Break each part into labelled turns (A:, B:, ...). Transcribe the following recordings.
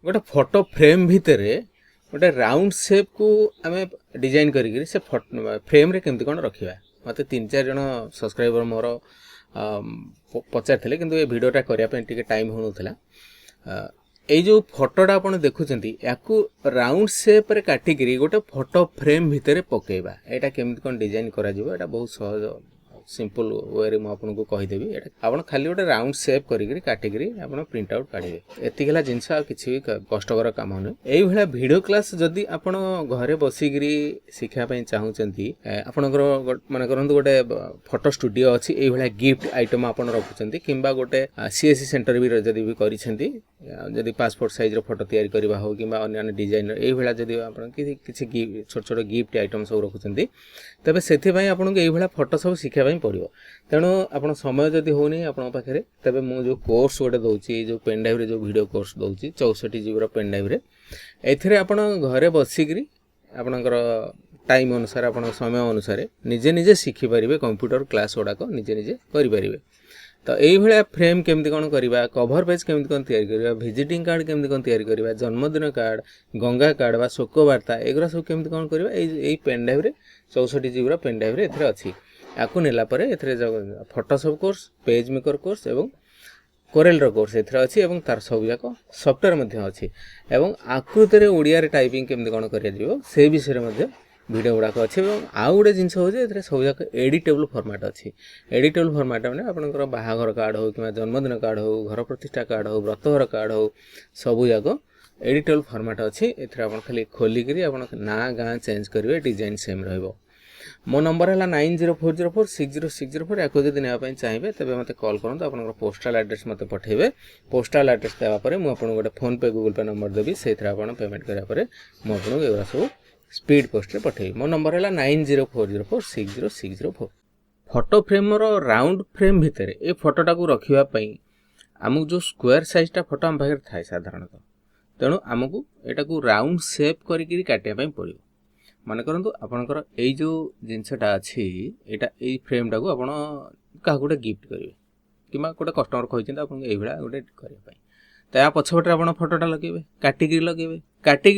A: गोटे photo frame भितर गोटे राउंड शेप को आम डिजाइन करी से फ्रेम रे केमती कौन रखा मत 3-4 जन सब्सक्राइबर मोर पचार किंतु ये वीडियोटा करने टाइम हो ये जो फोटोटा आप देखुं या राउंड शेप रे काटिकी गोटे फोटो फ्रेम भितर पकेबा यहाँ केमती कौन डिजाइन करा बहुत सहज सिंपल वे में आपको कहीदेवी आप खाली गोटे राउंड शेप करी काटिकी आप प्रिंट आउट काढ़े एतिकला जिनस किसी कष्टर काम नहीं ये वीडियो क्लास जदि आप घरे बसिक शिखापी चाहूँगी आपणकर मन करूँ गोटे फोटो स्टूडियो अच्छी ये गिफ्ट आइटम आप रखुच्च कि गोटे सीएससी सेंटर भी जदि भी करी पासपोर्ट साइज फोटो तैयारी करवा हो कि अन्य डिजाइनर ये जदि किसी छोट छोट गिफ्ट आइटम सब रखुच्च तेज से आपको ये फोटो सब शिखापी पड़ो तेणु आप समय जदि होनी आपन पाखे तेज मुझे कोर्स गोटे दूसरी जो पेन ड्राइव जो वीडियो कोर्स दूसरी 64 GB पेन ड्राइव एथिरे आप घरे बसिक आपणकर टाइम अनुसार आप समय अनुसार निजे निजे शिखिपारे कंप्यूटर क्लास गुड़ाक निजे निजे करें तो ये फ्रेम केमती कौन करवा कभर पेज केमती कौन तैयारी विजिटिंग कार्ड केमती कौन तैयारी करवा जन्मदिन कार्ड गंगा कार्ड बा शोकवार्ता एगुरा सब केमती कौन करवा ये pen drive 64 GB pen drive एथिरे अच्छी आपको नेला Photoshop course page maker course एवं कोरेल कोर्स एथरे अच्छी एवं तार सब जाक सॉफ्टवेयर अच्छी एवं आकृति ओडिया टाइपिंग केमती कौन कर से विषय में वीडियो गुड़ाक अच्छे आउ गोटे जिन हो सब जाक एडिटेबल फॉर्मेट अच्छी एडिटेबल फॉर्मेट मैंने आपंकर बाहाघर कार्ड हो कि जन्मदिन कार्ड हो घर प्रतिष्ठा कार्ड हो व्रतघर कार्ड हो सबू जाक एडिटेबल फॉर्मेट अच्छी एथरे खाली खोलिक ना गाँ चेंज करेंगे डिजाइन सेम रही मो नंबर है 9040460604 या जब नापी चाहिए तेज मत कॉल करूँ आप पोस्टाल एड्रेस मत पठेबे पोस्टाल एड्रेस देवापर मुझे गोटे फोन पे गूगल पे नंबर देवी से पेमेंट करापर मुझे एगुरा सब स्पीड पोस्ट पठेबी मो नंबर है 9040460604 फोटो फ्रेम राउंड फ्रेम भितर ये फोटोटा को रखापी आमको जो स्क्वायर साइजटा फोटो आम पाखे थाए साधारणतः तेणु आमको यहाँ राउंड शेप करके काटापी पड़ो मन करूँ आपणकर ये जो जिनसटा अच्छी यहाँ फ्रेमटा को आपण क्या गोटे गिफ्ट करेंगे कि गोटे कस्टमर कहते आपको ये गोटे करने तो या पछपटे आप फोटोटा लगे काटिकी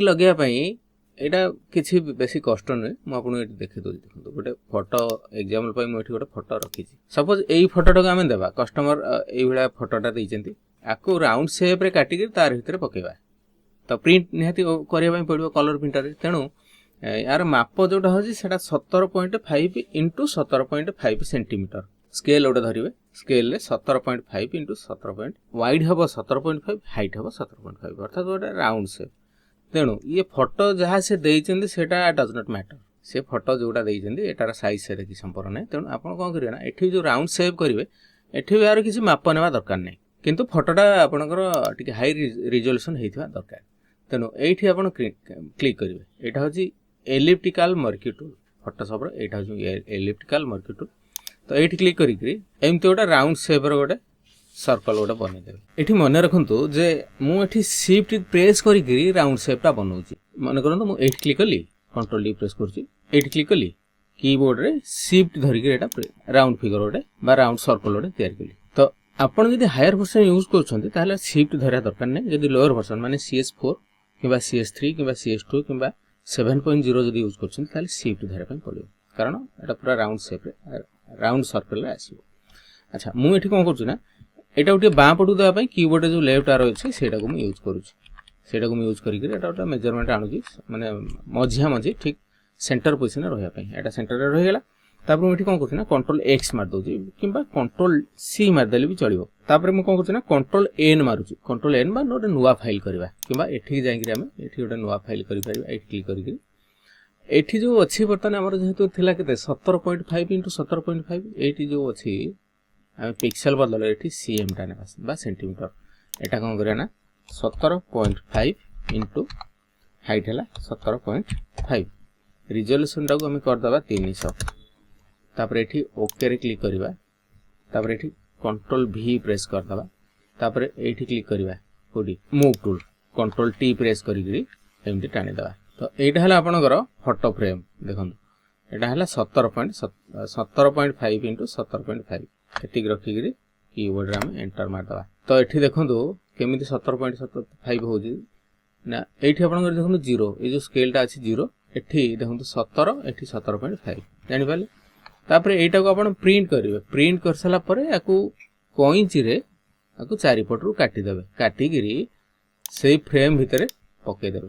A: लगेवाई यहाँ किसी बेसी कष्ट नुहे मुझे देखी दूसरी देखो गोटे फोटो एग्जाम्पल मुझे गोटे फोटो रखी सपोज यही फोटोटा को आम देवा कस्टमर ये फोटोटा देती आपको राउंड शेप रे काटिकी तार भीतर पकेबा तो प्रिंट निहाती करने पड़ो कलर प्रिंटर तेणु यार माप जोटा हूँ 17.5 इंटू 17.5 सेंटीमीटर स्केल गोटे धरवे स्केल 17.5 इंटू 17 वाइड हम 17.5 हाइट हम 17.5 अर्थात गोटे राउंड शेप तेणु ये फोटो जहाँ से देते डज नॉट मैटर से फोटो जोटा देते एटार साइज से देखिए संपर्क नहीं तेणु आप कौन करेंगे ना ये जो राउंड शेप करेंगे ये यार किसी माप ना दरकार नहीं किंतु फोटोटा आपंकर टी हाई रिजोल्यूशन होता दरकार तेणु ये आप क्लिक करेंगे यहाँ हूँ एलिप्टिकल मर्क्यू टूल फोटोशॉप यहाँ हूँ एलिप्टिकल मर्क्यू टूल तो ये क्लिक करी एमती गोटे राउंड शेप गोटे सर्कल गोटे बनईदेवे ये मन रखु जे मुझे शिफ्ट प्रेस करी राउंड शेपटा बनाऊँगी मन करूँ मुझे क्लिक कली कंट्रोल डी प्रेस कर क्लिक कली कीबोर्ड रे शिफ्ट धरिकी राउंड फिगर गोटे राउंड सर्कल गोटे तैयारी कली तो आपड़ जब हायर वर्सन यूज कर शिफ्ट धरिया दरकार नहीं जब लोअर वर्सन माने CS4 कि CS3 कि CS2 कि 7.0 जब यूज कर शिफ्ट धरने पड़ो कारण यहाँ पूरा राउंड शेप राउंड सर्कल आसो अच्छा मुझे कौन करूँ यहाँ गोटे बाँ पटू देवाई कीबोर्ड जो लेफ्ट आरो अच्छे से यूज करूँ यूज कर मेजरमेंट आणुची माने मझिया मझी ठीक सेंटर पोजिशन रही यहाँ सेंटर रहीगला तापर मुझे कौन करूँ कंट्रोल X मारदे कि कंट्रोल C मारदेले भी चलो तापर मुझे कौन करूँ कंट्रोल N मारुची कंट्रोल N बा गोटे नुआ फाइल करवा कि एठी जाइए आम ये गोटे नुआ फाइल कर क्लिक करी जो अच्छी बर्तमान आमर जेहेतु थिला केते 17.5 इंटू 17.5 ये जो अच्छी आम पिक्सेल बदल ये CM टा ना सेंटीमीटर यहाँ कौन करा 17.5 इंटू हाइट है 17.5 रिजोल्यूशन टाक आम करदे 300 तापर ये ओके रे क्लिक करवा तापर ये कंट्रोल V प्रेस करदे तापर ये क्लिक करवा कोडी move tool control T press करी एमती टाणीदेवा तो यहाँ है आपंकर फोटो फ्रेम देखो यहाँ है 17.5 इंटू 17.5 एतिक रखिकी कीबोर्ड आम एंटर मारदे तो ये देखो केमी 17.75 हो ना एठी आपन देखो 0 ये जो स्केलटा अछि 0 एठी देखो 17 एठी 17.5 जानि पाले तापर एटा को आपन प्रिंट करिवे प्रिंट कर सला परे याकू कोइंची रे याकू चारि पटरू काटी देबे काटी गिरी सेई फ्रेम भितरे पके देबे